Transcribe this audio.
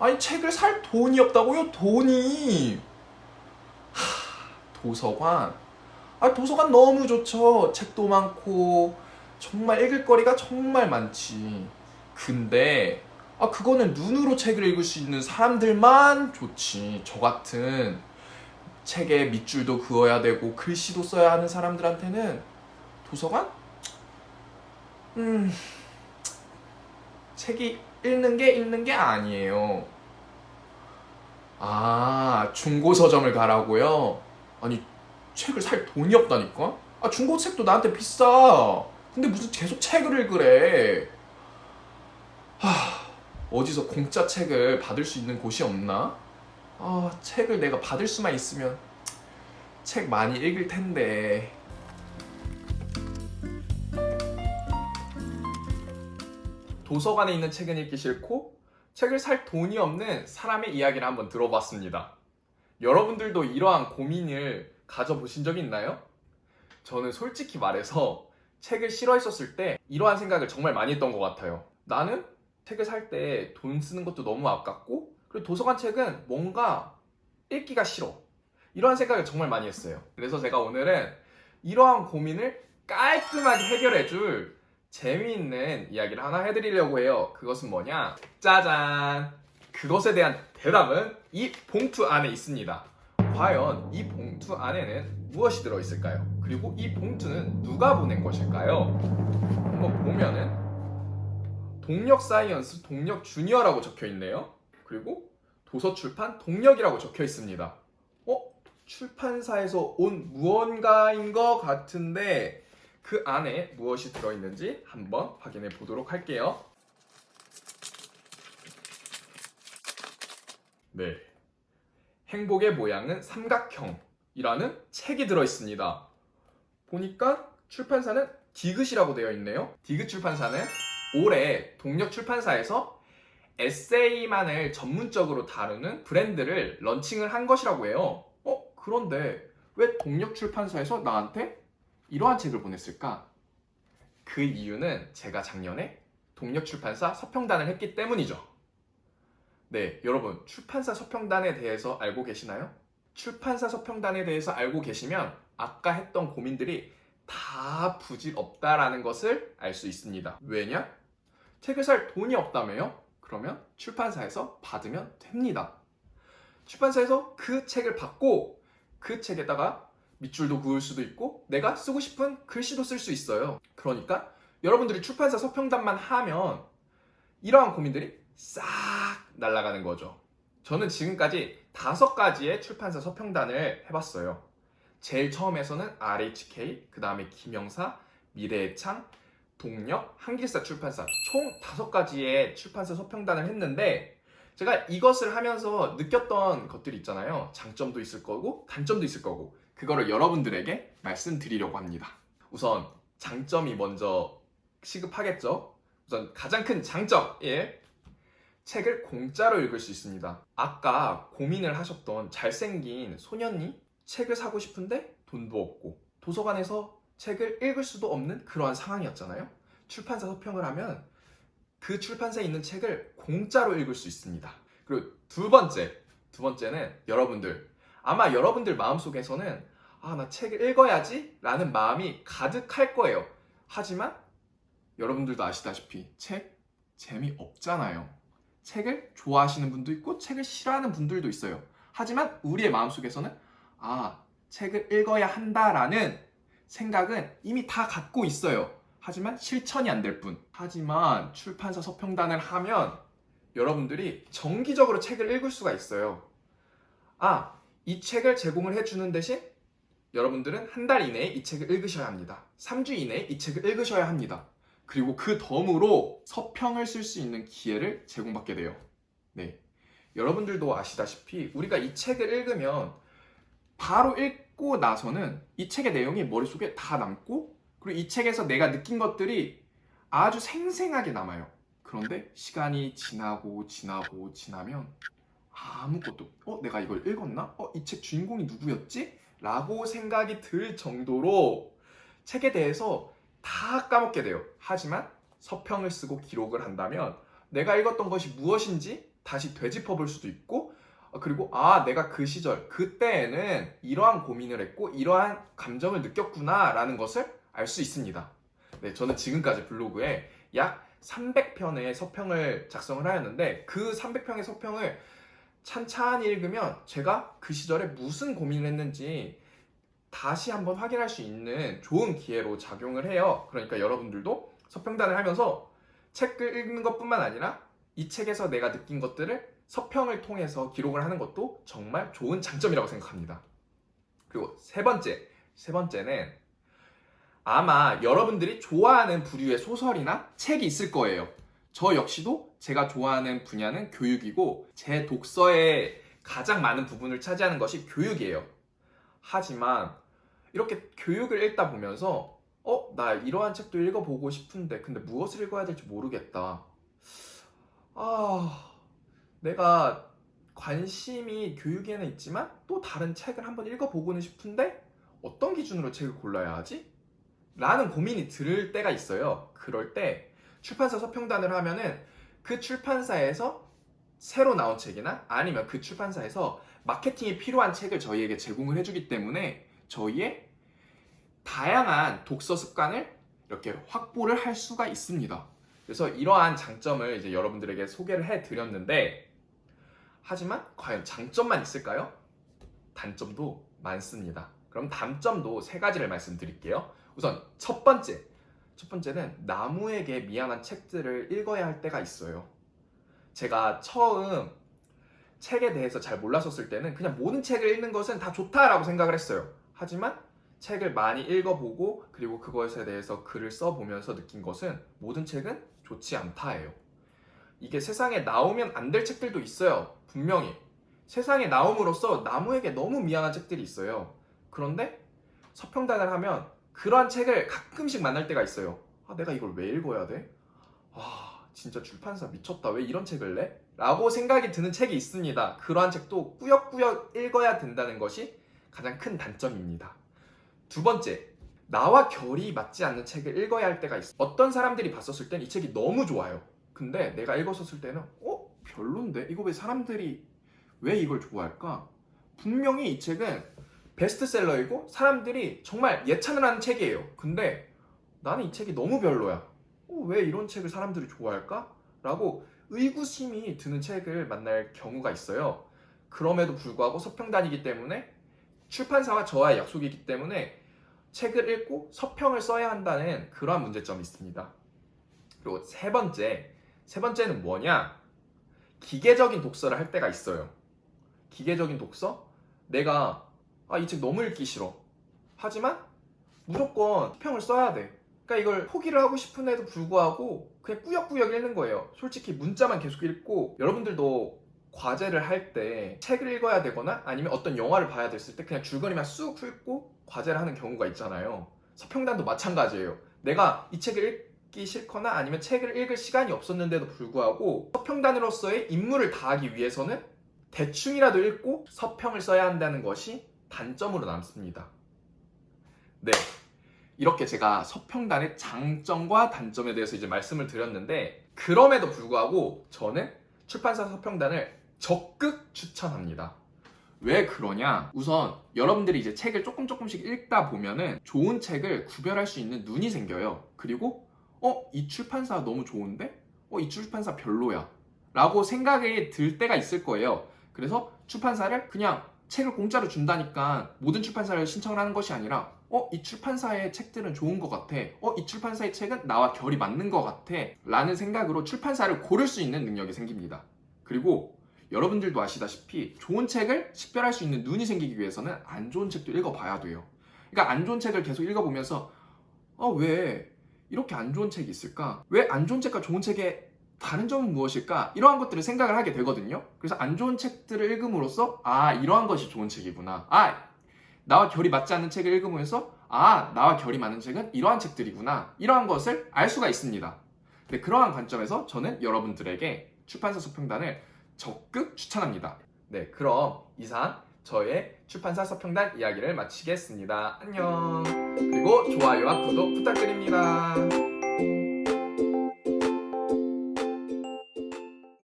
아니, 책을 살 돈이 없다고요? 돈이. 도서관. 아, 도서관 너무 좋죠. 책도 많고 정말 읽을 거리가 정말 많지. 근데 그거는 눈으로 책을 읽을 수 있는 사람들만 좋지. 저 같은 책에 밑줄도 그어야 되고 글씨도 써야 하는 사람들한테는 도서관? 음, 책이 읽는 게 아니에요. 아, 중고 서점을 가라고요? 아니, 책을 살 돈이 없다니까? 중고 책도 나한테 비싸. 근데 무슨 계속 책을 읽으래. 어디서 공짜 책을 받을 수 있는 곳이 없나? 책을 내가 받을 수만 있으면 책 많이 읽을 텐데. 도서관에 있는 책은 읽기 싫고 책을 살 돈이 없는 사람의 이야기를 한번 들어봤습니다. 여러분들도 이러한 고민을 가져보신 적이 있나요? 저는 솔직히 말해서 책을 싫어했었을 때 이러한 생각을 정말 많이 했던 것 같아요. 나는 책을 살 때 돈 쓰는 것도 너무 아깝고, 그리고 도서관 책은 뭔가 읽기가 싫어. 이러한 생각을 정말 많이 했어요. 그래서 제가 오늘은 이러한 고민을 깔끔하게 해결해줄 재미있는 이야기를 하나 해드리려고 해요. 그것은 뭐냐? 짜잔! 그것에 대한 대답은 이 봉투 안에 있습니다. 과연 이 봉투 안에는 무엇이 들어있을까요? 그리고 이 봉투는 누가 보낸 것일까요? 한번 보면은 동력 사이언스 동력 주니어라고 적혀 있네요. 그리고 도서 출판 동력이라고 적혀 있습니다. 출판사에서 온 무언가인 것 같은데 그 안에 무엇이 들어있는지 한번 확인해 보도록 할게요. 네. 행복의 모양은 삼각형이라는 책이 들어있습니다. 보니까 출판사는 디귿이라고 되어 있네요. 디귿 출판사는 올해 동력 출판사에서 에세이만을 전문적으로 다루는 브랜드를 런칭을 한 것이라고 해요. 그런데 왜 동력 출판사에서 나한테 이러한 책을 보냈을까? 그 이유는 제가 작년에 동력 출판사 서평단을 했기 때문이죠. 네, 여러분, 출판사 서평단에 대해서 알고 계시나요? 출판사 서평단에 대해서 알고 계시면 아까 했던 고민들이 다 부질없다라는 것을 알 수 있습니다. 왜냐? 책을 살 돈이 없다며요? 그러면 출판사에서 받으면 됩니다. 출판사에서 그 책을 받고 그 책에다가 밑줄도 그을 수도 있고 내가 쓰고 싶은 글씨도 쓸 수 있어요. 그러니까 여러분들이 출판사 서평단만 하면 이러한 고민들이 싹 날아가는 거죠. 저는 지금까지 5가지의 출판사 서평단을 해봤어요. 제일 처음에서는 RHK, 그 다음에 김영사, 미래의 창, 동력, 한길사 출판사 총 5가지의 출판사 서평단을 했는데 제가 이것을 하면서 느꼈던 것들이 있잖아요. 장점도 있을 거고 단점도 있을 거고 그거를 여러분들에게 말씀드리려고 합니다. 우선 장점이 먼저 시급하겠죠. 우선 가장 큰 장점 1. 책을 공짜로 읽을 수 있습니다. 아까 고민을 하셨던 잘생긴 소년이 책을 사고 싶은데 돈도 없고 도서관에서 책을 읽을 수도 없는 그러한 상황이었잖아요. 출판사 서평을 하면 그 출판사에 있는 책을 공짜로 읽을 수 있습니다. 그리고 두 번째는 아마 여러분들 마음속에서는 나 책을 읽어야지 라는 마음이 가득할 거예요. 하지만 여러분들도 아시다시피 책 재미없잖아요. 책을 좋아하시는 분도 있고 책을 싫어하는 분들도 있어요. 하지만 우리의 마음속에서는 책을 읽어야 한다라는 생각은 이미 다 갖고 있어요. 하지만 실천이 안 될 뿐. 하지만 출판사 서평단을 하면 여러분들이 정기적으로 책을 읽을 수가 있어요. 이 책을 제공을 해주는 대신 여러분들은 한 달 이내에 이 책을 읽으셔야 합니다. 3주 이내에 이 책을 읽으셔야 합니다. 그리고 그 덤으로 서평을 쓸 수 있는 기회를 제공받게 돼요. 네, 여러분들도 아시다시피 우리가 이 책을 읽으면 바로 읽고 나서는 이 책의 내용이 머릿속에 다 남고 그리고 이 책에서 내가 느낀 것들이 아주 생생하게 남아요. 그런데 시간이 지나면 아무것도 내가 이걸 읽었나? 이 책 주인공이 누구였지? 라고 생각이 들 정도로 책에 대해서 다 까먹게 돼요. 하지만 서평을 쓰고 기록을 한다면 내가 읽었던 것이 무엇인지 다시 되짚어 볼 수도 있고, 그리고 내가 그 시절 그때에는 이러한 고민을 했고 이러한 감정을 느꼈구나 라는 것을 알 수 있습니다. 네, 저는 지금까지 블로그에 약 300편의 서평을 작성을 하였는데, 그 300편의 서평을 찬찬히 읽으면 제가 그 시절에 무슨 고민을 했는지 다시 한번 확인할 수 있는 좋은 기회로 작용을 해요. 그러니까 여러분들도 서평단을 하면서 책을 읽는 것뿐만 아니라 이 책에서 내가 느낀 것들을 서평을 통해서 기록을 하는 것도 정말 좋은 장점이라고 생각합니다. 그리고 세 번째는 아마 여러분들이 좋아하는 부류의 소설이나 책이 있을 거예요. 저 역시도 제가 좋아하는 분야는 교육이고 제 독서의 가장 많은 부분을 차지하는 것이 교육이에요. 하지만 이렇게 교육을 읽다 보면서 나 이러한 책도 읽어보고 싶은데 근데 무엇을 읽어야 될지 모르겠다. 내가 관심이 교육에는 있지만 또 다른 책을 한번 읽어보고는 싶은데 어떤 기준으로 책을 골라야 하지? 라는 고민이 들 때가 있어요. 그럴 때 출판사 서평단을 하면은 그 출판사에서 새로 나온 책이나 아니면 그 출판사에서 마케팅이 필요한 책을 저희에게 제공을 해주기 때문에 저희의 다양한 독서 습관을 이렇게 확보를 할 수가 있습니다. 그래서 이러한 장점을 이제 여러분들에게 소개를 해드렸는데, 하지만 과연 장점만 있을까요? 단점도 많습니다. 그럼 단점도 세 가지를 말씀드릴게요. 우선 첫 번째는 나무에게 미안한 책들을 읽어야 할 때가 있어요. 제가 처음 책에 대해서 잘 몰랐었을 때는 그냥 모든 책을 읽는 것은 다 좋다라고 생각을 했어요. 하지만 책을 많이 읽어보고 그리고 그것에 대해서 글을 써보면서 느낀 것은 모든 책은 좋지 않다예요. 이게 세상에 나오면 안 될 책들도 있어요. 분명히 세상에 나옴으로써 나무에게 너무 미안한 책들이 있어요. 그런데 서평단을 하면 그러한 책을 가끔씩 만날 때가 있어요. 내가 이걸 왜 읽어야 돼? 진짜 출판사 미쳤다. 왜 이런 책을 내? 라고 생각이 드는 책이 있습니다. 그러한 책도 꾸역꾸역 읽어야 된다는 것이 가장 큰 단점입니다. 두 번째, 나와 결이 맞지 않는 책을 읽어야 할 때가 있어요. 어떤 사람들이 봤었을 땐 이 책이 너무 좋아요. 근데 내가 읽었을 때는 별론데? 이거 왜 사람들이 왜 이걸 좋아할까? 분명히 이 책은 베스트셀러이고 사람들이 정말 예찬을 하는 책이에요. 근데 나는 이 책이 너무 별로야. 왜 이런 책을 사람들이 좋아할까? 라고 의구심이 드는 책을 만날 경우가 있어요. 그럼에도 불구하고 서평단이기 때문에 출판사와 저와의 약속이기 때문에 책을 읽고 서평을 써야 한다는 그러한 문제점이 있습니다. 그리고 세 번째는 뭐냐? 기계적인 독서를 할 때가 있어요. 기계적인 독서? 내가 이 책 너무 읽기 싫어. 하지만 무조건 서평을 써야 돼. 그러니까 이걸 포기를 하고 싶은데도 불구하고 그냥 꾸역꾸역 읽는 거예요. 솔직히 문자만 계속 읽고, 여러분들도 과제를 할 때 책을 읽어야 되거나 아니면 어떤 영화를 봐야 됐을 때 그냥 줄거리만 쑥 훑고 과제를 하는 경우가 있잖아요. 서평단도 마찬가지예요. 내가 이 책을 읽기 싫거나 아니면 책을 읽을 시간이 없었는데도 불구하고 서평단으로서의 임무를 다하기 위해서는 대충이라도 읽고 서평을 써야 한다는 것이 단점으로 남습니다. 네, 이렇게 제가 서평단의 장점과 단점에 대해서 이제 말씀을 드렸는데, 그럼에도 불구하고 저는 출판사 서평단을 적극 추천합니다. 왜 그러냐? 우선 여러분들이 이제 책을 조금씩 읽다 보면은 좋은 책을 구별할 수 있는 눈이 생겨요. 그리고 이 출판사 너무 좋은데? 이 출판사 별로야 라고 생각이 들 때가 있을 거예요. 그래서 출판사를 그냥 책을 공짜로 준다니까 모든 출판사를 신청을 하는 것이 아니라 이 출판사의 책들은 좋은 것 같아. 이 출판사의 책은 나와 결이 맞는 것 같아. 라는 생각으로 출판사를 고를 수 있는 능력이 생깁니다. 그리고 여러분들도 아시다시피 좋은 책을 식별할 수 있는 눈이 생기기 위해서는 안 좋은 책도 읽어봐야 돼요. 그러니까 안 좋은 책을 계속 읽어보면서 왜 이렇게 안 좋은 책이 있을까? 왜 안 좋은 책과 좋은 책의 다른 점은 무엇일까? 이러한 것들을 생각을 하게 되거든요. 그래서 안 좋은 책들을 읽음으로써 이러한 것이 좋은 책이구나. 나와 결이 맞지 않는 책을 읽으면서 나와 결이 맞는 책은 이러한 책들이구나. 이러한 것을 알 수가 있습니다. 근데 그러한 관점에서 저는 여러분들에게 출판사 서평단을 적극 추천합니다. 네, 그럼 이상 저의 출판사 서평단 이야기를 마치겠습니다. 안녕. 그리고 좋아요와 구독 부탁드립니다.